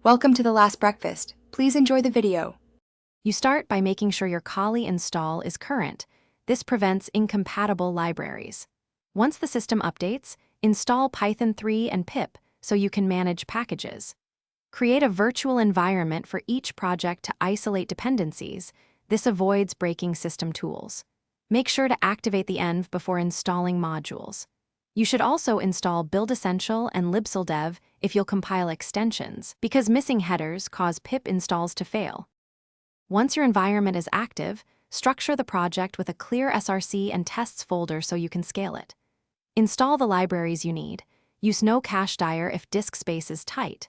Welcome to the last breakfast. Please enjoy the video. You start by making sure your Kali install is current. This prevents incompatible libraries. Once the system updates, install Python 3 and pip so you can manage packages. Create a virtual environment for each project to isolate dependencies. This avoids breaking system tools. Make sure to activate the env before installing modules. You should also install Build Essential and libsyldev if you'll compile extensions, because missing headers cause pip installs to fail. Once your environment is active, structure the project with a clear SRC and tests folder so you can scale it. Install the libraries you need. Use no cache dire if disk space is tight.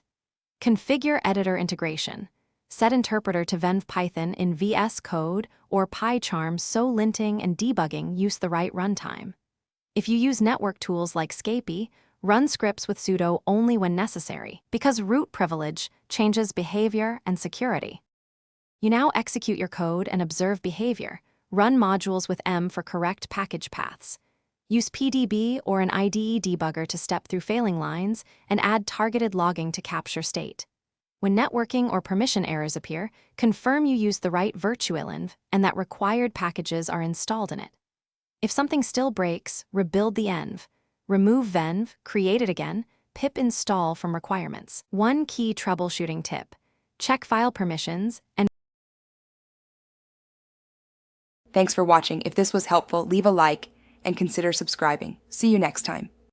Configure editor integration. Set interpreter to venv Python in VS Code or PyCharm so linting and debugging use the right runtime. If you use network tools like Scapy, run scripts with sudo only when necessary, because root privilege changes behavior and security. You now execute your code and observe behavior. Run modules with m for correct package paths. Use PDB or an IDE debugger to step through failing lines and add targeted logging to capture state. When networking or permission errors appear, confirm you use the right virtualenv and that required packages are installed in it. If something still breaks, rebuild the env. Remove venv, create it again, pip install from requirements. One key troubleshooting tip: check file permissions and Thanks for watching. If this was helpful, leave a like and consider subscribing. See you next time.